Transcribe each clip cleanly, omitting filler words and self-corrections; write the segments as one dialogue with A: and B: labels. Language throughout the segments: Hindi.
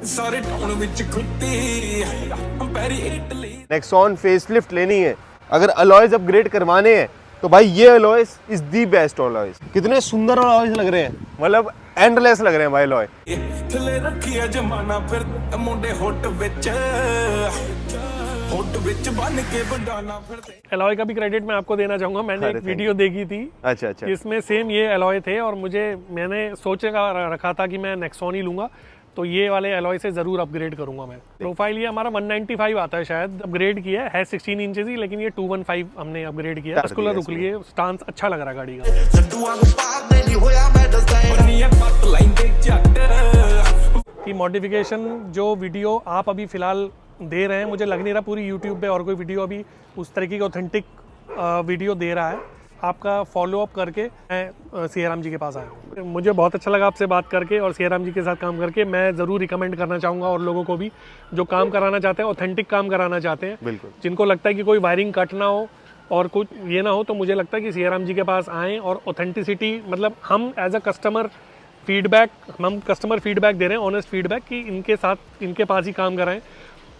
A: सारे टाउन विच कुत्ती पैरी इटली।
B: नेक्सॉन फेसलिफ्ट लेनी है, अगर अलॉयज अपग्रेड करवाने हैं तो भाई ये alloys is the best alloys. कितने सुंदर अलॉयज लग रहे हैं, मतलब एंडलेस लग रहे हैं भाई अलॉय।
A: थले रखिया जमाना फिर मुंडे होट विच बन के बंडाना फिर।
C: एलॉय का भी क्रेडिट मैं आपको देना चाहूंगा। मैंने एक वीडियो देखी थी,
B: अच्छा
C: जिसमें सेम ये एलॉय थे और मैंने सोच रखा था कि मैं नेक्सॉन ही लूंगा, तो ये वाले एलॉय से जरूर अपग्रेड करूंगा मैं। प्रोफाइल ये हमारा 195 आता है, शायद अपग्रेड किया है 16 इंचेस ही, लेकिन ये 215 हमने अपग्रेड किया। मस्कुलर रुक लिए, स्टांस अच्छा लग रहा है गाड़ी का। कि मॉडिफिकेशन जो वीडियो आप अभी फिलहाल दे रहे हैं, मुझे लग नहीं रहा पूरी यूट्यूब पे और कोई वीडियो अभी उस तरीके की ऑथेंटिक वीडियो दे रहा है। आपका फॉलो अप करके मैं सीआराम जी के पास आया। मुझे बहुत अच्छा लगा आपसे बात करके और सीआराम जी के साथ काम करके। मैं ज़रूर रिकमेंड करना चाहूँगा और लोगों को भी जो काम कराना चाहते हैं, ऑथेंटिक काम कराना चाहते हैं,
B: बिल्कुल,
C: जिनको लगता है कि कोई वायरिंग कट ना हो और कुछ ये ना हो, तो मुझे लगता है कि सीआराम जी के पास आएँ और ऑथेंटिसिटी, मतलब हम एज अ कस्टमर फीडबैक दे रहे हैं, ऑनेस्ट फीडबैक, कि इनके साथ इनके पास ही काम कराएं।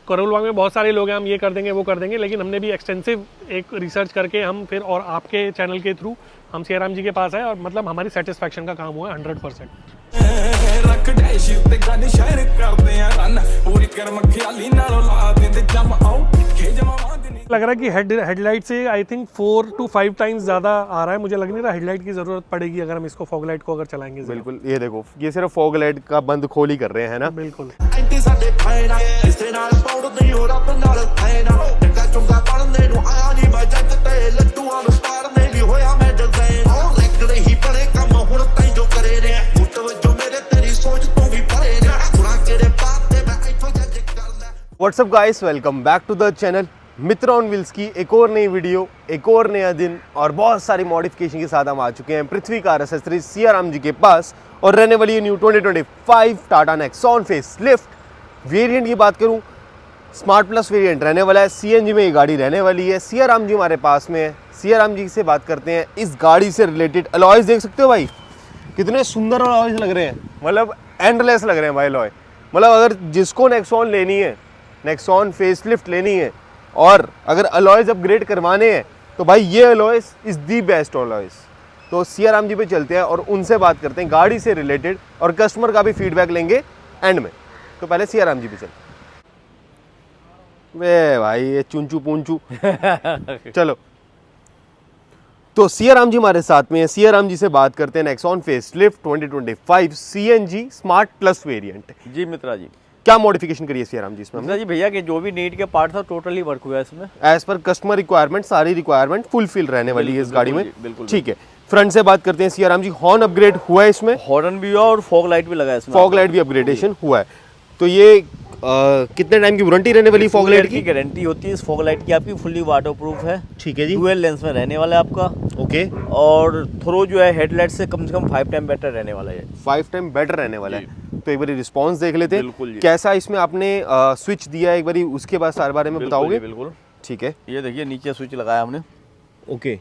C: करोल बाग में बहुत सारे लोग हैं, हम ये कर देंगे वो कर देंगे, लेकिन हमने भी एक्सटेंसिव एक रिसर्च करके हम फिर और आपके चैनल के थ्रू हम सीआराम जी के पास आए और मतलब हमारी सेटिस्फैक्शन का काम हुआ है 100%। लग रहा है कि हेडलाइट से आई थिंक 4 to 5 टाइम्स ज़्यादा आ रहा है। मुझे लग नहीं रहा हेडलाइट की ज़रूरत पड़ेगी अगर हम इसको फॉग लाइट को अगर चलाएंगे।
B: बिल्कुल, ये देखो, ये सिर्फ फॉग लाइट का बंद खोल ही कर रहे हैं ना।
C: बिल्कुल।
B: Whatsup guys, welcome back to the channel Mitra on wheels की एक और नई वीडियो, एक और नया दिन और बहुत सारी मॉडिफिकेशन के साथ हम आ चुके हैं पृथ्वी कार एसेसरीज सीआराम जी के पास और रहने वाली है new 2025 Tata Nexon facelift variant की बात करूं, स्मार्ट प्लस वेरिएंट रहने वाला है। सीएनजी में ये गाड़ी रहने वाली है। सीआराम जी हमारे पास में है, सीआराम जी से बात करते हैं। इस गाड़ी से रिलेटेड अलॉयज देख सकते हो भाई, कितने सुंदर अलॉयज लग रहे हैं, मतलब एंडलेस लग रहे हैं भाई अलॉय। मतलब अगर जिसको नेक्सॉन लेनी है, नेक्सॉन फेसलिफ्ट लेनी है और अगर अलॉयज अपग्रेड करवाने हैं तो भाई ये alloys is the best alloys. तो सीआराम जी पे चलते हैं और उनसे बात करते हैं गाड़ी से रिलेटेड और कस्टमर का भी फीडबैक लेंगे एंड में। तो पहले सीआराम जी पे चलते हैं। वे भाई ये चुंचू पूंचू चलो, तो सीआराम जी हमारे साथ में है। सीआराम जी से बात करते हैं Nexon facelift 2025 CNG smart plus variant.
D: जी मित्रा जी,
B: क्या मॉडिफिकेशन करी है सीआराम जी इसमें?
D: मित्रा जी भैया के जो भी नीड के पार्ट था टोटली वर्क हुआ है इसमें।
B: एज पर कस्टमर रिक्वायरमेंट, सारी रिक्वायरमेंट फुलफिल रहने वाली है इस गाड़ी में।
D: बिल्कुल
B: ठीक है, फ्रंट से बात करते हैं सीआराम जी। हॉर्न अपग्रेड हुआ है इसमें,
D: हॉर्न भी हुआ और फॉग लाइट भी लगा है इसमें।
B: फॉग लाइट भी अपग्रेडेशन हुआ है। तो ये कितने टाइम की वारंटी रहने वाली फॉग लाइट की?
D: गारंटी होती है इस फॉग लाइट की आपकी, फुल्ली वाटर प्रूफ है।
B: ठीक है जी,
D: डुअल लेंस में रहने वाला है आपका।
B: ओके,
D: और थ्रो जो है हेडलाइट से कम 5 टाइम बेटर रहने वाला है।
B: 5 टाइम बेटर रहने वाला है। तो एक बार रिस्पॉन्स देख लेते
D: हैं
B: कैसा इसमें आपने स्विच दिया है, एक बार उसके बाद सारे बारे में बताओगे?
D: बिल्कुल,
B: ठीक है।
D: ये देखिए नीचे स्विच लगाया हमने।
B: ओके,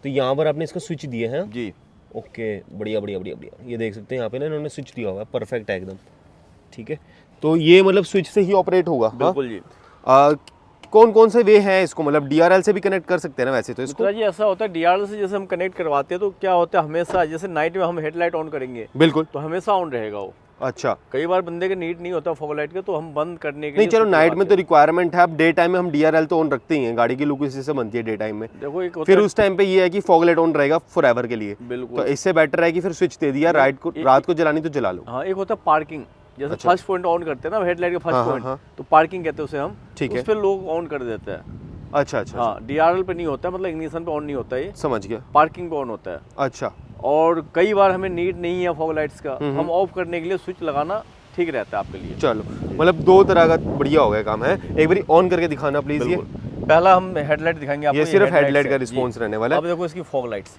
B: तो यहाँ पर आपने इसका स्विच दिया है
D: जी।
B: ओके, बढ़िया बढ़िया बढ़िया बढ़िया। ये देख सकते हैं यहाँ पे ना इन्होंने स्विच दिया हुआ है, परफेक्ट है एकदम। ठीक है, तो ये मतलब स्विच से ही ऑपरेट होगा?
D: बिल्कुल जी।
B: कौन कौन से वे हैं इसको, मतलब डीआरएल से भी कनेक्ट कर सकते हैं ना वैसे तो इसको?
D: जी ऐसा होता है डीआरएल से जैसे हम कनेक्ट करवाते हैं तो क्या होता है, हमेशा जैसे नाइट में हम हेडलाइट ऑन करेंगे
B: बिल्कुल
D: तो हमेशा ऑन रहेगा वो।
B: अच्छा,
D: कई बार बंदे के नीड नहीं होता फॉग लाइट का तो हम बंद करने के
B: नहीं
D: लिए
B: चलो नाइट में तो रिक्वायरमेंट है, अब डे टाइम में हम डीआरएल तो ऑन रखते ही हैं, गाड़ी की लुक इसी से बनती है डे टाइम में।
D: देखो एक
B: फिर उस टाइम पे ये है कि फॉग लाइट ऑन रहेगा फॉरएवर के लिए।
D: बिल्कुल,
B: तो इससे बेटर है कि फिर स्विच दे दिया, रात को जलानी तो जला लो।
D: हाँ, एक होता है पार्किंग, जैसे
B: अच्छा।
D: फर्स्ट पॉइंट ऑन करते हैं ना हेडलाइट का फर्स्ट पॉइंट, तो पार्किंग कहते हैं उसे हम।
B: ठीक है,
D: उस पे लोग ऑन कर देते हैं।
B: अच्छा अच्छा,
D: हाँ, डीआरएल पे नहीं होता, मतलब इग्निशन पे ऑन नहीं होता ये,
B: समझ गया,
D: पार्किंग पे ऑन होता है।
B: अच्छा,
D: और कई बार हमें नीड नहीं है फॉग लाइट्स का, हम ऑफ करने के लिए स्विच लगाना ठीक रहता है आपके लिए।
B: चलो, मतलब दो तरह का बढ़िया हो गया काम है। एक बार ऑन करके दिखाना प्लीज। ये
D: पहला हम हेडलाइट दिखाएंगे आपको।
B: ये सिर्फ हेडलाइट का रिस्पॉन्स रहने वाला है।
D: अब देखो इसकी फॉग लाइट्स,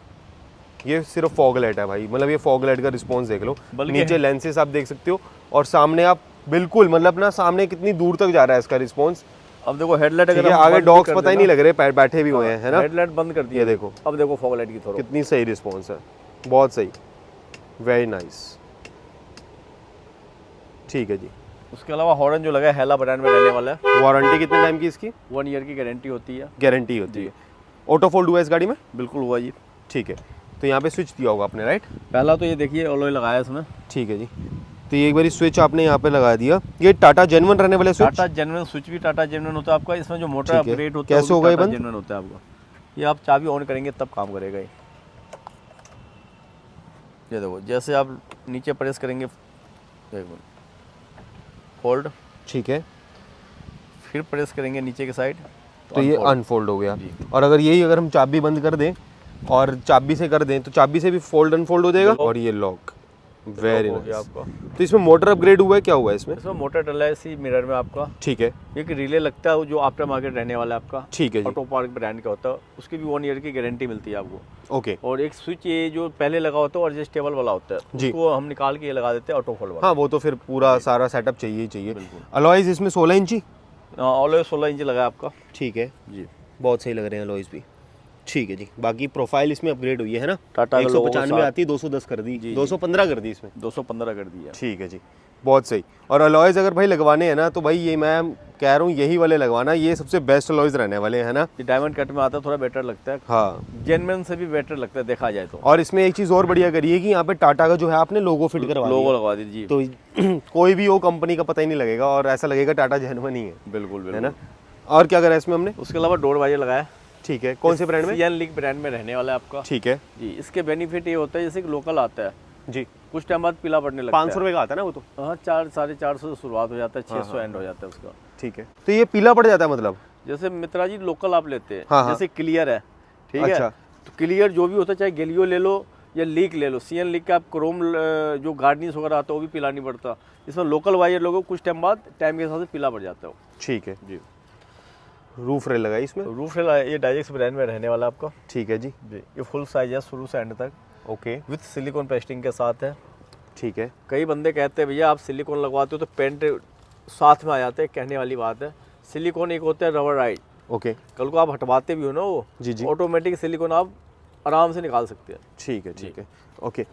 B: ये सिर्फ फॉग लाइट है भाई, मतलब ये फॉग लाइट का रिस्पॉन्स देख लो।
D: बल्कि
B: नीचे लेंसेस आप देख सकते हो और सामने आप बिल्कुल मतलब ना सामने कितनी दूर तक जा रहा है इसका रिस्पॉन्स।
D: अब देखो हेडलाइट अगर
B: आगे डॉग्स पता ही नहीं लग रहे, बैठे भी हुए हैं, है ना?
D: हेडलाइट बंद कर दिया,
B: देखो।
D: अब देखो फॉग लाइट की थ्रो
B: कितनी सही रिस्पॉन्स है, बहुत सही, वेरी नाइस। ठीक है जी,
D: उसके अलावा हॉर्न जो लगा है हेला ब्रांड में रहने वाला है।
B: वारंटी कितने टाइम की इसकी?
D: 1 ईयर की गारंटी होती है।
B: गारंटी होती है। ऑटो फोल्ड हुआ है इस गाड़ी में?
D: बिल्कुल हुआ जी।
B: ठीक है, तो यहाँ पे स्विच दिया होगा आपने, राइट?
D: पहला तो ये देखिए अलॉय लगाया है इसमें।
B: ठीक है जी, तो ये एक बारी स्विच आपने यहाँ पे लगा दिया। ये टाटा जेन्युइन रहने वाले स्विच?
D: टाटा जेन्युइन स्विच भी टाटा जेन्युइन होता है आपका। इसमें जो मोटर
B: ठीक है।
D: अपग्रेड होता है
B: कैसे होगा ये बंद?
D: जेन्युइन होता है आपका। ये आप चाबी ऑन करेंगे तब काम करेगा ये देखो, जैसे आप नीचे प्रेस करेंगे, एक मिनट, फोल्ड,
B: ठीक है,
D: फिर प्रेस करेंगे नीचे के साइड
B: तो ये अनफोल्ड हो गया। और अगर यही अगर हम चाबी बंद कर दें और चाबी से कर दें तो चाबी से भी फोल्ड अनफोल्ड हो जाएगा। और ये लॉक, वेरी नाइस आपका। तो इसमें मोटर अपग्रेड हुआ है, क्या हुआ है इसमें?
D: इसमें मोटर डला है इसी मिरर में आपका।
B: ठीक है,
D: एक रिले लगता है जो आफ्टर मार्केट रहने वाला है आपका।
B: ठीक है जी।
D: ऑटो पार्क ब्रांड का होता है, उसकी भी 1 ईयर की गारंटी मिलती है आपको।
B: ओके।
D: और एक स्विच ये जो पहले लगा होता है एडजस्टेबल वाला होता है, उसको हम निकाल के ये लगा देते हैं ऑटो फोल्ड वाला।
B: हाँ, वो तो फिर पूरा सारा सेटअप चाहिए ही चाहिए। अलॉयज इसमें 16 इंची?
D: ऑलवेज 16 इंच लगा है आपका।
B: ठीक है
D: जी,
B: बहुत सही लग रहे हैं अलॉयज भी। ठीक है जी, बाकी प्रोफाइल इसमें अपग्रेड हुई है ना?
D: टाटा
B: 195 आती है, 210 कर दी, 215 कर दी इसमें।
D: 215 कर दिया।
B: ठीक है जी, बहुत सही। और अलॉयज अगर भाई लगवाने हैं ना तो भाई ये मैं कह रहा हूँ यही वाले लगवाना, ये सबसे बेस्ट अलॉयज रहने वाले हैं ना।
D: ये डायमंड कट में आता है, थोड़ा बेटर लगता है।
B: हाँ,
D: जेन्युइन से भी बेटर लगता है देखा जाए तो।
B: और इसमें एक चीज़ और बढ़िया करी है कि यहाँ पे टाटा का जो है आपने लोगो फिट करवा दिया।
D: लोगो लगवा दीजिए
B: तो कोई भी वो कंपनी का पता ही नहीं लगेगा और ऐसा लगेगा टाटा जेन्युइन ही है।
D: बिल्कुल
B: है ना? और क्या करा है इसमें हमने?
D: उसके अलावा डोर वाइजर लगाया।
B: ठीक है, कौन से ब्रांड में?
D: सियन लीग ब्रांड में रहने वाला है आपका।
B: ठीक है
D: जी, इसके बेनिफिट ये होता है जैसे कि लोकल आता है
B: जी,
D: कुछ टाइम बाद पीला पड़ने लगता है।
B: 500 रुपये का आता है ना वो तो?
D: हाँ, 400-450 से शुरुआत हो जाता है, 600 एंड हो जाता है उसका।
B: ठीक है, तो ये पीला पड़ जाता है मतलब?
D: जैसे मित्रा जी लोकल आप लेते हैं,
B: हाँ, हाँ।
D: जैसे क्लियर है, ठीक
B: अच्छा।
D: है, तो क्लियर जो भी होता है चाहे गेलियो ले लो या लीक ले लो, सीएन लीक का आप क्रोम जो गार्डनिश वगैरह आता है वो भी पीला नहीं पड़ता। इसमें लोकल वायर लोगों कुछ टाइम बाद टाइम के हिसाब से पीला पड़ जाता है।
B: ठीक है
D: जी।
B: रूफ रेल लगाई इसमें?
D: रूफ रेल ये डाइजेक्स ब्रांड में रहने वाला आपका।
B: ठीक है जी।
D: जी, ये फुल साइज है शुरू से एंड तक,
B: ओके,
D: विथ सिलिकॉन पेस्टिंग के साथ है।
B: ठीक है।
D: कई बंदे कहते हैं भैया आप सिलिकॉन लगवाते हो तो पेंट साथ में आ जाते हैं, कहने वाली बात है। सिलिकॉन एक होता है रबराइड,
B: ओके,
D: कल को आप हटवाते भी हो ना वो,
B: जी जी,
D: ऑटोमेटिक सिलिकॉन आप आराम से निकाल सकते हैं।
B: ठीक है, ठीक है, ओके।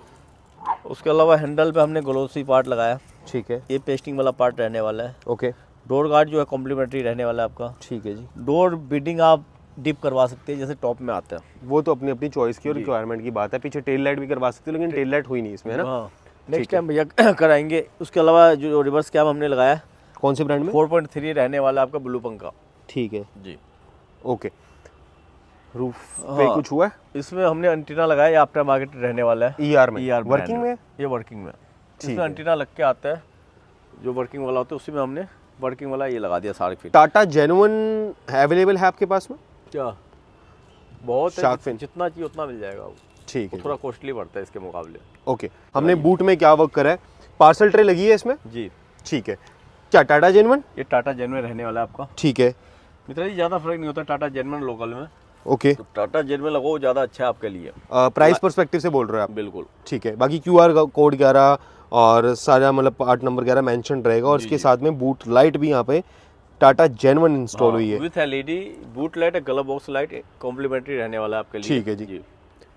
D: उसके अलावा हैंडल पे हमने ग्लोसी पार्ट लगाया,
B: ठीक है,
D: ये पेस्टिंग वाला पार्ट रहने वाला है।
B: ओके,
D: डोर गार्ड जो है कॉम्प्लीमेंट्री रहने वाला है आपका।
B: ठीक है जी।
D: डोर बीडिंग आप डिप करवा सकते हैं जैसे टॉप में आता है।
B: वो तो अपनी अपनी चॉइस की और रिक्वायरमेंट की बात है। पीछे टेल लाइट भी करवा सकते हो लेकिन टेल लाइट हुई नहीं इसमें, है ना?
D: हाँ, नेक्स्ट टाइम भैया कराएंगे। उसके अलावा जो रिवर्स कैम हमने लगाया है,
B: कौन से ब्रांड में?
D: 4.3 रहने वाला है आपका ब्लू पंख का।
B: ठीक है
D: जी,
B: ओके। रूफ पे कुछ हुआ है?
D: इसमें हमने एंटीना लगाया, ये आफ्टर मार्केट रहने वाला है।
B: ER में?
D: ER
B: वर्किंग में?
D: ये वर्किंग में।
B: ठीक
D: इसमें
B: है।
D: एंटीना लग के आता है, जो वर्किंग वाला होता है उसी में हमने वर्किंग वाला ये लगा दिया सारे फिट।
B: टाटा जेन्युइन अवेलेबल है आपके पास में?
D: क्या बहुत
B: शार्क
D: है,
B: फिन?
D: जितना चाहिए उतना मिल जाएगा। वो
B: ठीक है,
D: थोड़ा कॉस्टली पड़ता है इसके मुकाबले।
B: ओके। हमने बूट में क्या वर्क करा है? पार्सल ट्रे लगी है इसमें?
D: जी,
B: ठीक है। क्या टाटा जेन्युइन?
D: ये टाटा जेन्युइन रहने वाला है आपका।
B: ठीक है,
D: मित्रा जी ज़्यादा फर्क नहीं होता टाटा जेन्युइन लोकल में,
B: ओके।
D: तो टाटा जेन्युइन लगाओ ज़्यादा अच्छा है आपके लिए।
B: प्राइस पर्सपेक्टिव से बोल रहे हो आप?
D: बिल्कुल।
B: ठीक है। बाकी QR कोड 11 और सारा मतलब पार्ट नंबर 11 मेंशन रहेगा और इसके साथ में बूट लाइट भी यहाँ पे टाटा जेन्युइन इंस्टॉल हुई है।
D: With LED boot light, glove box light complimentary रहने वाला है आपके लिए।
B: ठीक है जी,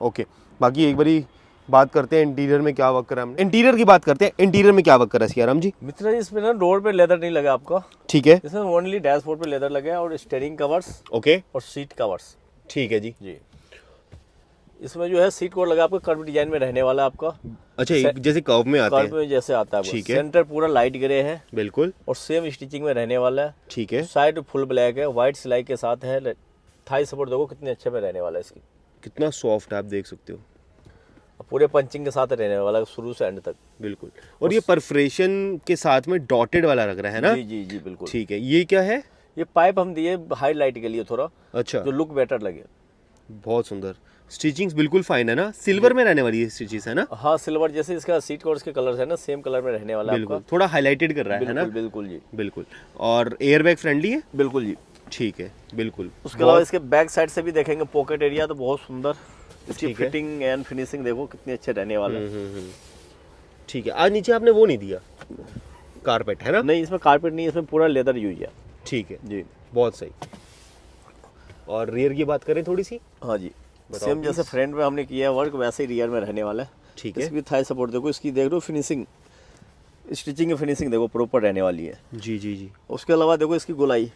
B: ओके। बाकी एक बारी बात करते हैं इंटीरियर में क्या वर्क करा हमने। इंटीरियर की बात करते हैं, इंटीरियर में क्या वर्क करा सियाराम जी?
D: मित्रा जी इसमें ना डोर पे लेदर नहीं लगा आपका,
B: ठीक है,
D: इसमें ओनली डैशबोर्ड पे लेदर लगे हैं और स्टीयरिंग कवर्स
B: ओके,
D: और सीट कवर्स।
B: ठीक है जी।
D: जी, इसमें जो है सीट कवर लगा आपका कर्व डिजाइन में रहने वाला है आपका।
B: अच्छा, जैसे कर्व में आते
D: कर्व
B: हैं?
D: में जैसे आता है वो।
B: ठीक है।
D: सेंटर पूरा लाइट ग्रे है
B: बिल्कुल,
D: और सेम स्टिचिंग में रहने वाला है।
B: ठीक है।
D: साइड फुल ब्लैक है, व्हाइट सिलाई के साथ है। थाई सपोर्ट देखो कितने अच्छे में रहने वाला है इसकी,
B: कितना सॉफ्ट है आप देख सकते हो,
D: पूरे पंचिंग के साथ रहने वाला है शुरू से एंड तक।
B: बिल्कुल। और ये परफोरेशन के साथ में डॉटेड वाला लग रहा है ना?
D: जी जी जी बिल्कुल।
B: ठीक है। ये क्या है?
D: ये पाइप हम दिए हाईलाइट के लिए थोड़ा,
B: अच्छा,
D: जो लुक बेटर लगे।
B: बहुत सुंदर। स्टिचिंग्स बिल्कुल फाइन है ना? सिल्वर में रहने वाली है स्टिचेस, है ना?
D: हाँ, सिल्वर जैसे इसका सीट कवर्स के कलर है ना, सेम कलर में रहने वाला है
B: बिल्कुल,
D: आपका।
B: थोड़ा हाईलाइटेड कर रहा है ना?
D: बिल्कुल बिल्कुल जी,
B: बिल्कुल। और एयरबैग फ्रेंडली है?
D: बिल्कुल जी।
B: ठीक है, बिल्कुल।
D: उसके अलावा इसके बैक साइड से भी देखेंगे पॉकेट एरिया तो बहुत सुंदर, इसकी
B: ठीक है।
D: फिटिंग एंड फिनिशिंग देखो कितने अच्छे रहने वाले हैं।
B: ठीक है। आज नीचे आपने वो नहीं दिया कारपेट, है ना?
D: नहीं, इसमें कारपेट नहीं है, इसमें पूरा लेदर यूज है।
B: ठीक है
D: जी,
B: बहुत सही। और रियर की बात करें थोड़ी सी?
D: हाँ जी, सेम जैसे फ्रंट में हमने किया है वर्क वैसे ही रियर में रहने वाला है।
B: ठीक है,
D: इसकी थाई सपोर्ट देखो, इसकी देख लो फिनिशिंग स्टिचिंग की फिनिशिंग देखो प्रॉपर रहने वाली है।
B: जी जी जी,
D: उसके अलावा देखो इसकी गोलाई,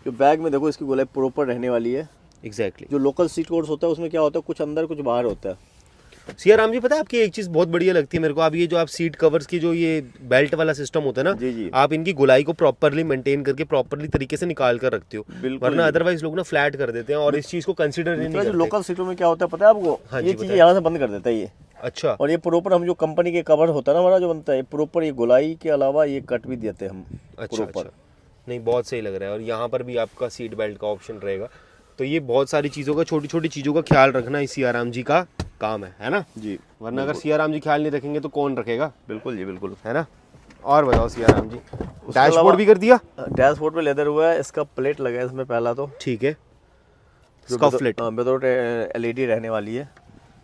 D: जो बैग में देखो इसकी गोलाई प्रॉपर रहने वाली है।
B: एग्जैक्टली।
D: जो लोकल सीट कवर्स होता है उसमें क्या होता है, कुछ अंदर कुछ बाहर होता है।
B: सिया राम जी, पता है आपकी एक चीज़ बहुत बढ़िया लगती है मेरे को, आप ये जो आप सीट कवर्स की जो ये बेल्ट वाला सिस्टम होता है ना,
D: जी जी,
B: आप इनकी गोलाई को प्रॉपरली मेंटेन करके प्रॉपरली तरीके से निकाल कर रखते हो,
D: बिल्कुल।
B: वरना अदरवाइज लोग ना फ्लैट कर देते हैं और इस चीज़ को कंसिडर ही नहीं
D: जो
B: करते।
D: लोकल सीटों में क्या होता है पता है आपको,
B: हाँ जी,
D: ये चीज़ें यहाँ से बंद कर देता है ये।
B: अच्छा
D: और ये प्रॉपर हम जो कंपनी के कवर होता है ना हमारा जो बनता है, प्रॉपर ये गोलाई के अलावा ये कट भी देते हैं हम
B: अच्छा
D: प्रॉपर।
B: नहीं, बहुत सही लग रहा है। और यहाँ पर भी आपका सीट बेल्ट का ऑप्शन रहेगा। तो ये बहुत सारी चीज़ों का, छोटी छोटी चीज़ों का ख्याल रखना इस सिया राम जी का काम है ना
D: जी।
B: वरना अगर सिया राम जी ख्याल नहीं रखेंगे तो कौन रखेगा,
D: बिल्कुल जी, बिल्कुल।
B: है ना। और बताओ सिया राम जी, डैशबोर्ड भी कर दिया?
D: डैशबोर्ड पे लेदर हुआ है, इसका प्लेट लगा है इसमें पहला तो,
B: ठीक है। इसका फ्लिट
D: विदाउट LED रहने वाली है,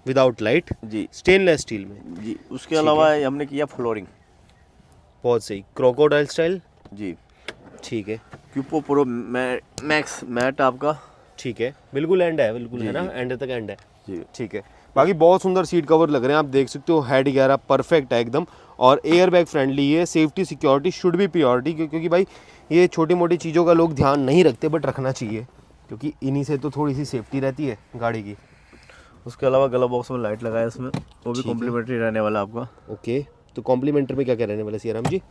B: विदाउट लाइट
D: जी,
B: स्टेनलेस स्टील में
D: जी। उसके अलावा हमने किया फ्लोरिंग,
B: बहुत सही, क्रोकोडाइल स्टाइल,
D: जी।
B: ठीक है।
D: क्यूपो प्रो मैक्स मैट आपका,
B: ठीक है, बिल्कुल एंड है, बिल्कुल है ना, एंड तक एंड है
D: जी।
B: ठीक है। बाकी बहुत सुंदर सीट कवर लग रहे हैं, आप देख सकते हो। हेड वगैरह परफेक्ट है एकदम, और एयर बैग फ्रेंडली है। Safety security should be purity, क्योंकि भाई ये छोटी मोटी चीज़ों का लोग ध्यान नहीं रखते, बट रखना चाहिए, क्योंकि इन्हीं से तो थोड़ी सी सेफ्टी रहती है गाड़ी की।
D: उसके अलावा ग्लव बॉक्स में लाइट लगा है इसमें, वो भी कॉम्प्लीमेंट्री रहने वाला आपका।
B: ओके, तो कॉम्प्लीमेंट्री में क्या क्या रहने वाला सिया राम जी?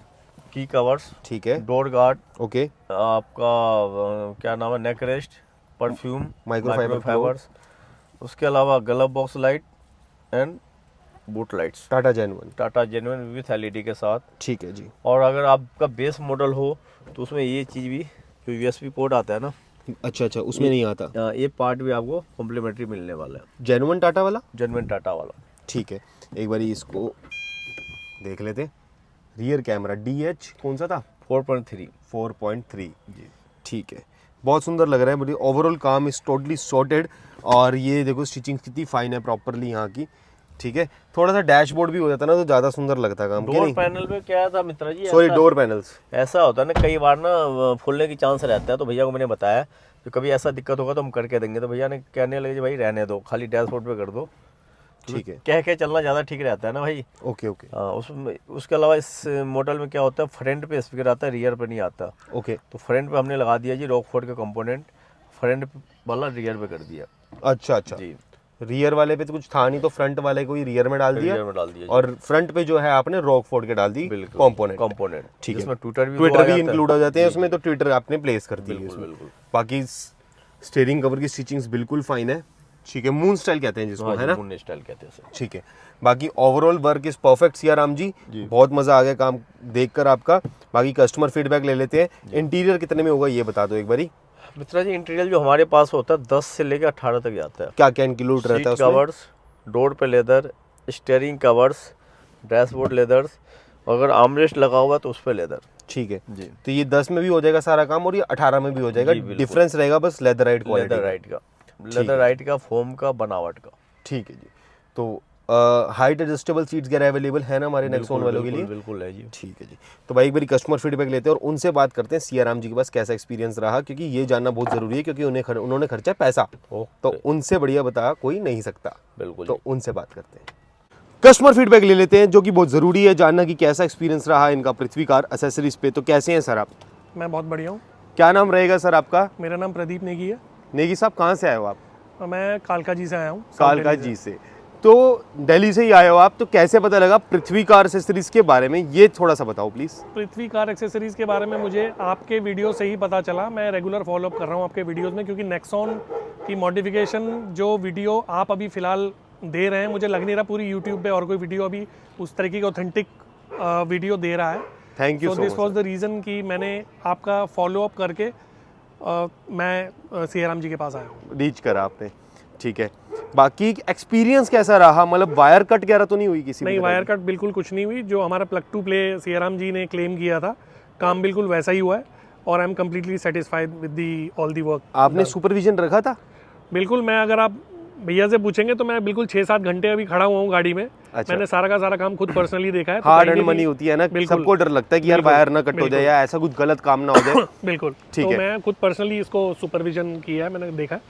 D: की कवर्स,
B: ठीक है,
D: डोर गार्ड,
B: ओके,
D: आपका क्या नाम है, नेक रेस्ट, परफ्यूम, माइक्रोफाइबर्स। उसके अलावा glove box light and boot lights,
B: Tata genuine,
D: Tata genuine with LED के साथ।
B: ठीक है जी।
D: और अगर आपका बेस मॉडल हो तो उसमें ये चीज़ भी, जो USB पोर्ट आता है ना,
B: अच्छा अच्छा, उसमें नहीं आता,
D: ये पार्ट भी आपको कॉम्प्लीमेंट्री मिलने वाला है,
B: जेन्युइन टाटा वाला,
D: जेन्युइन टाटा वाला।
B: ठीक है। एक बार इसको देख लेते। रियर कैमरा DH कौन सा था?
D: 4.3,
B: 4.3 जी, ठीक है। बहुत सुंदर लग रहा है, बड़ी ओवरऑल काम इज टोटली सॉर्टेड। और ये देखो स्टिचिंग कितनी फाइन है प्रॉपरली यहाँ की, ठीक है। थोड़ा सा डैशबोर्ड भी हो जाता ना तो ज़्यादा सुंदर लगता काम,
D: डोर पैनल पे क्या था मित्रा जी,
B: सॉरी डोर पैनल्स,
D: ऐसा होता है ना कई बार ना फूलने की चांस रहता है, तो भैया को मैंने बताया कि कभी ऐसा दिक्कत होगा तो हम करके देंगे, तो भैया ने कहने लगे भाई रहने दो, खाली डैशबोर्ड पे कर दो,
B: ठीक है।
D: कह के चलना ज़्यादा ठीक रहता है ना भाई।
B: ओके ओके,
D: उसमें उसके अलावा इस मॉडल में क्या होता है, फ्रंट पे स्पीकर आता है, रियर पे नहीं आता।
B: ओके,
D: तो फ्रंट पे हमने लगा दिया जी रॉकफोर्ड का कंपोनेंट, फ्रंट वाला रियर पे कर दिया
B: अच्छा अच्छा
D: जी।
B: रियर वाले पे तो कुछ था नहीं, तो फ्रंट वाले को ही रियर में डाल दिया,
D: रियर में डाल दिया जी।
B: और फ्रंट पे जो है आपने रॉकफोर्ड के डाल दी कंपोनेंट,
D: कंपोनेंट,
B: ठीक है।
D: इसमें ट्विटर
B: भी इंक्लूड हो जाते हैं उसमें, तो ट्विटर आपने प्लेस कर दी है
D: बिल्कुल
B: उसमें।
D: बिल्कुल।
B: बाकी स्टीयरिंग कवर की स्टिचिंग्स बिल्कुल फाइन है, ठीक है। मून स्टाइल कहते हैं जिसको, है ना,
D: मून स्टाइल कहते हैं सर।
B: ठीक है। बाकी overall work is perfect Siya Ram ji, बहुत मजा आ गया काम देखकर आपका। बाकी कस्टमर फीडबैक ले लेते हैं। इंटीरियर कितने में होगा ये बता दो एक बारी।
D: मित्रा जी, इंटीरियर जो हमारे पास होता है 10 से लेकर 18 तक जाता है।
B: क्या क्या इंक्लूड रहता है उसमें?
D: कवर्स, डोर पे leather, steering covers, dashboard leathers, अगर आर्मरेस्ट लगा हुआ तो उस पे लेदर,
B: ठीक है
D: जी।
B: तो ये 10 में भी हो जाएगा सारा काम और ये 18 में भी हो जाएगा, डिफरेंस रहेगा बस leather right quality,
D: leather right का, लेदर राइट का, फोम का, बनावट का,
B: ठीक है जी। तो हाइट एडजस्टेबल सीट्स वगैरह अवेलेबल है ना हमारे नेक्सॉन वालों के लिए?
D: बिल्कुल है जी।
B: ठीक है जी। तो भाई एक बारी कस्टमर फीडबैक लेते हैं और उनसे बात करते हैं सिया राम जी के पास कैसा एक्सपीरियंस रहा, क्योंकि ये जानना बहुत जरूरी है, क्योंकि उन्होंने खर्चा पैसा, तो उनसे बढ़िया बता कोई नहीं सकता,
D: बिल्कुल।
B: तो उनसे बात करते हैं। कस्टमर फीडबैक ले लेते हैं, जो कि बहुत ज़रूरी है जानना कि कैसा एक्सपीरियंस रहा इनका पृथ्वी कार एसेसरीज पे। तो कैसे हैं सर आप?
C: मैं बहुत बढ़िया हूँ।
B: क्या नाम रहेगा सर आपका?
C: मेरा नाम प्रदीप नेगी है।
B: नेगी साहब कहाँ से आए हो आप?
C: मैं कालका जी से आया हूँ।
B: कालका जी से। तो दिल्ली से ही आए हो आप, तो कैसे पता लगा पृथ्वी कार एसेसरीज के बारे में, ये थोड़ा सा बताओ प्लीज़।
C: पृथ्वी कार एक्सेसरीज के बारे में मुझे आपके वीडियो से ही पता चला। मैं रेगुलर फॉलोअप कर रहा हूँ आपके वीडियोस में, क्योंकि नेक्सॉन की मॉडिफिकेशन जो वीडियो आप अभी फ़िलहाल दे रहे हैं, मुझे लग नहीं रहा पूरी यूट्यूब पे और कोई वीडियो अभी उस तरीके की ऑथेंटिक वीडियो दे रहा है।
B: Thank you
C: so this was the reason कि मैंने आपका फॉलोअप करके मैं सिया राम जी के पास आया हूँ।
B: रीच करा आपने, ठीक है। बाकी एक्सपीरियंस कैसा रहा? मतलब वायर कट वगैरह तो नहीं हुई किसी?
C: नहीं, वायर कट बिल्कुल कुछ नहीं हुई। जो हमारा plug to play Siya Ram ji ने क्लेम किया था, काम बिल्कुल वैसा ही हुआ है, और I am completely satisfied with the all the work.
B: आपने सुपरविजन रखा था?
C: बिल्कुल। मैं अगर आप भैया से पूछेंगे तो मैं बिल्कुल 6-7 घंटे अभी खड़ा हुआ हूँ गाड़ी में।
B: अच्छा।
C: मैंने सारा का सारा काम खुद पर्सनली देखा है।
B: हार्ड एंड मनी होती है ना, सबको डर लगता है कि यार वायर ना कट हो जाए या ऐसा कुछ गलत काम ना हो जाए।
C: बिल्कुल।
B: ठीक
C: तो
B: है।
C: मैं खुद पर्सनली इसको सुपरविजन किया है, मैंने देखा है।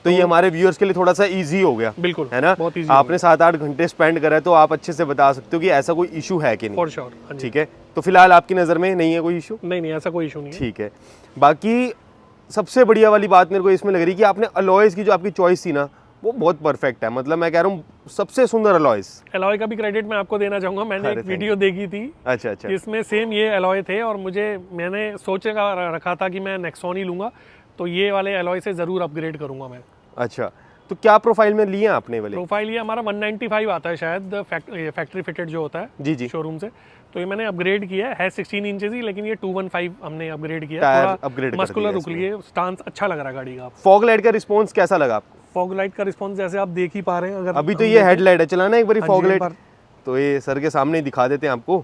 B: तो ये हमारे व्यूअर्स के लिए थोड़ा सा इजी हो गया,
C: बिल्कुल
B: है ना।
C: बहुत easy
B: आपने 7-8 घंटे स्पेंड करा है तो आप अच्छे से बता सकते हो कि ऐसा कोई इशू है कि नहीं।
C: For sure.
B: ठीक है, तो फिलहाल आपकी नज़र में नहीं है कोई इशू?
C: नहीं ऐसा कोई इशू नहीं है।
B: ठीक है, बाकी सबसे बढ़िया वाली बात मेरे को इसमें लग रही है कि आपने अलॉयज़ की जो आपकी चॉइस थी ना वो बहुत परफेक्ट है। मतलब मैं कह रहा हूँ सबसे सुंदर अलॉयज़।
C: एलॉय का भी क्रेडिट मैं आपको देना चाहूँगा। मैंने एक वीडियो देखी थी,
B: अच्छा,
C: इसमें सेम ये एलॉय थे और मैंने सोच रखा था कि मैं नेक्सॉन ही लूँगा, तो ये वाले एलॉय से ज़रूर अपग्रेड करूँगा मैं।
B: अच्छा, तो क्या प्रोफाइल में लिए आपने वाले?
C: प्रोफाइल ये हमारा 195 आता है शायद, फैक्ट्री फिटेड जो होता है
B: जी
C: शोरूम से, तो ये मैंने अपग्रेड किया है 16 इंचेस ही, लेकिन ये 215 हमने अपग्रेड किया
B: टायर
C: है।
B: अपग्रेड कर
C: मस्कुलर
B: दिया
C: रुक लिए, स्टांस अच्छा लग रहा है गाड़ी का।
B: फॉग लाइट का रिस्पॉन्स कैसा लगा आपको?
C: फॉग लाइट का रिस्पॉन्स जैसे आप देख ही पा रहे हैं, अगर
B: अभी तो ये हेडलाइट है, चलाना एक बार
C: हाँ
B: फॉग
C: जी, एक
B: लाइट,
C: बार।
B: तो ये सर के सामने ही दिखा देते हैं आपको।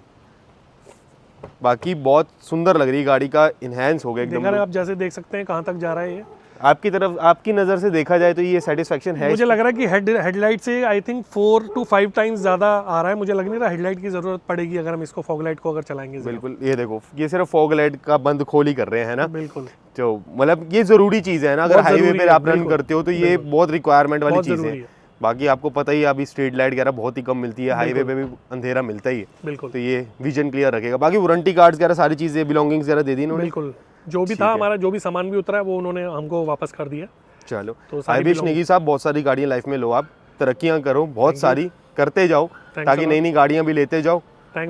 B: बाकी बहुत सुंदर लग रही है गाड़ी का, इनहैंस हो गया
C: देखा
B: एकदम।
C: है, आप जैसे देख सकते हैं कहाँ तक जा रहा है ये।
B: आपकी तरफ, आपकी नज़र से देखा जाए तो ये सेटिस्फेक्शन है?
C: मुझे लग रहा है कि हेडलाइट से आई थिंक 4 to 5 टाइम्स ज़्यादा आ रहा है। मुझे लग नहीं रहा हेडलाइट की ज़रूरत पड़ेगी अगर हम इसको फॉग लाइट को अगर चलाएंगे।
B: बिल्कुल, ये देखो ये सिर्फ फॉग लाइट का बंद खोल ही कर रहे हैं ना।
C: बिल्कुल,
B: तो मतलब ये ज़रूरी चीज़ है ना, अगर
C: बहुत
B: हाईवे
C: ज़रूरी
B: पे
C: है,
B: आप रन
C: बिल्कुल,
B: करते हो तो ये बहुत रिक्वायरमेंट वाली
C: बहुत
B: चीज़
C: ज़रूरी
B: है।
C: है।
B: बाकी आपको पता ही है अभी स्ट्रीट लाइट वगैरह बहुत ही कम मिलती है, हाईवे पे भी अंधेरा मिलता ही है,
C: बिल्कुल
B: तो ये विजन क्लियर रखेगा। बाकी वारंटी कार्ड्स वगैरह सारी चीज़ें, बिलोंगिंग्स वगैरह दे दी इन्होंने?
C: बिल्कुल, जो भी था हमारा, जो भी सामान भी उतरा है वो उन्होंने हमको वापस कर दिया।
B: चलो,
C: तो सारी
B: आयुष नेगी साहब, बहुत सारी गाड़ियाँ लाइफ में लो, आप तरक्कियाँ करो, बहुत सारी करते जाओ, ताकि नई नई गाड़ियाँ भी लेते जाओ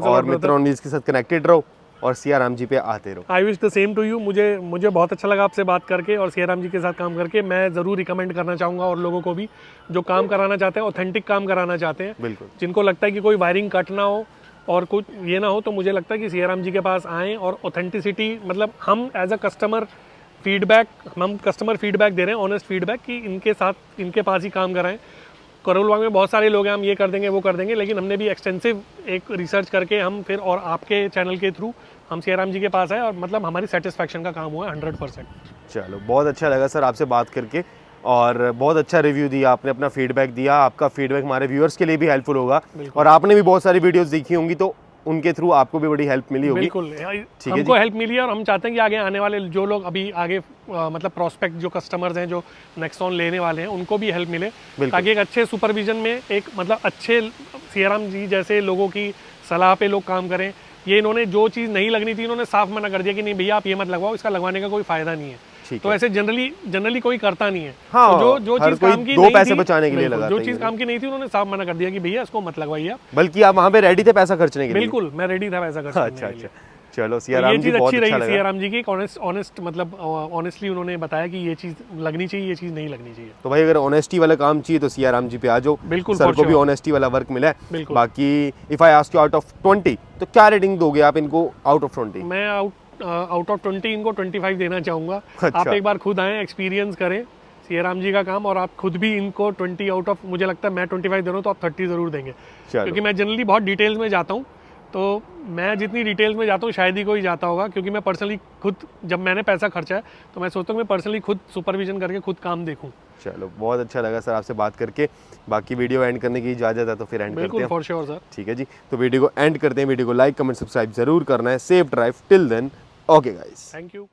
B: और मित्रों न्यूज़ के साथ कनेक्टेड रहो और सीआराम जी पे आते रहो।
C: I wish the same to you. मुझे बहुत अच्छा लगा आपसे बात करके और सीआराम जी के साथ काम करके। मैं ज़रूर रिकमेंड करना चाहूँगा और लोगों को भी जो काम कराना चाहते हैं, ऑथेंटिक काम कराना चाहते हैं,
B: बिल्कुल,
C: जिनको लगता है कि कोई वायरिंग कट ना हो और कुछ ये ना हो, तो मुझे लगता है कि सीआराम जी के पास आएँ और ऑथेंटिसिटी, मतलब हम एज अ कस्टमर फीडबैक दे रहे हैं, ऑनेस्ट फीडबैक, कि इनके पास ही काम कराएं। करोल बाग में बहुत सारे लोग हैं, हम ये कर देंगे वो कर देंगे, लेकिन हमने भी एक्सटेंसिव एक रिसर्च करके हम फिर और आपके चैनल के थ्रू हम सीआराम जी के पास आए और मतलब हमारी सेटिस्फैक्शन का काम हुआ है 100%।
B: चलो, बहुत अच्छा लगा सर आपसे बात करके और बहुत अच्छा रिव्यू दिया आपने, अपना फीडबैक दिया। आपका फीडबैक हमारे व्यूअर्स के लिए भी हेल्पफुल होगा और आपने भी बहुत सारी वीडियोस देखी होंगी तो उनके थ्रू आपको भी बड़ी हेल्प मिली होगी।
C: बिल्कुल, हमको हेल्प मिली है और हम चाहते हैं कि आगे आने वाले जो लोग अभी आगे मतलब प्रोस्पेक्ट जो कस्टमर्स हैं जो नेक्सॉन लेने वाले हैं उनको भी हेल्प मिले, ताकि एक अच्छे सुपरविजन में एक मतलब अच्छे सीआराम जी जैसे लोगों की सलाह पे लोग काम करें। ये इन्होंने जो चीज़ नहीं लगनी थी इन्होंने साफ मना कर दिया कि नहीं भैया आप ये मत लगवाओ, इसका लगवाने का कोई फ़ायदा नहीं है। तो ऐसे जनरली कोई करता नहीं है।
B: हाँ,
C: तो जो चीज़ काम की
B: दो
C: नहीं
B: पैसे
C: थी,
B: बचाने के लिए लगाते
C: जो
B: हैं।
C: चीज़ काम की नहीं थी उन्होंने साफ मना कर दिया कि भैया इसको मत लगवाइए आप।
B: बल्कि आप वहाँ पे रेडी थे पैसा खर्चने के लिए?
C: बिल्कुल, मैं रेडी था पैसा खर्चने के लिए।
B: अच्छा, चलो सीआराम जी बहुत अच्छा लगा।
C: सीआराम जी की ऑनेस्ट मतलब ऑनेस्टली उन्होंने बताया कि ये चीज़ लगनी चाहिए, ये चीज़ नहीं लगनी चाहिए।
B: तो भाई अगर ऑनेस्टी वाला काम चाहिए तो सीआराम जी पे आ जाओ।
C: बिल्कुल,
B: सर को भी ऑनेस्टी वाला वर्क मिला है। बाकी if I ask you out of 20 तो क्या रेटिंग दोगे आप इनको आउट ऑफ 20?
C: मैं आउट ऑफ 20 इनको 25 देना चाहूँगा।
B: अच्छा।
C: आप एक बार खुद आएँ, एक्सपीरियंस करें सीआराम जी का काम और आप खुद भी इनको 20 आउट ऑफ, मुझे लगता है मैं 25 दे रहा हूँ तो आप 30 ज़रूर देंगे, क्योंकि मैं जनरली बहुत डिटेल्स में जाता हूँ। तो मैं जितनी डिटेल्स में जाता हूँ शायद ही कोई जाता होगा, क्योंकि मैं पर्सनली खुद जब मैंने पैसा खर्चा है तो मैं सोचता हूँ मैं पर्सनली खुद सुपरविजन करके खुद काम देखूँ।
B: चलो, बहुत अच्छा लगा सर आपसे बात करके। बाकी वीडियो एंड करने की इजाज़त है तो फिर एंड करते हैं।
C: For sure sir.
B: ठीक है जी, तो वीडियो को एंड करते हैं। वीडियो को लाइक कमेंट सब्सक्राइब जरूर करना है। Safe drive till then, okay guys,
C: thank you.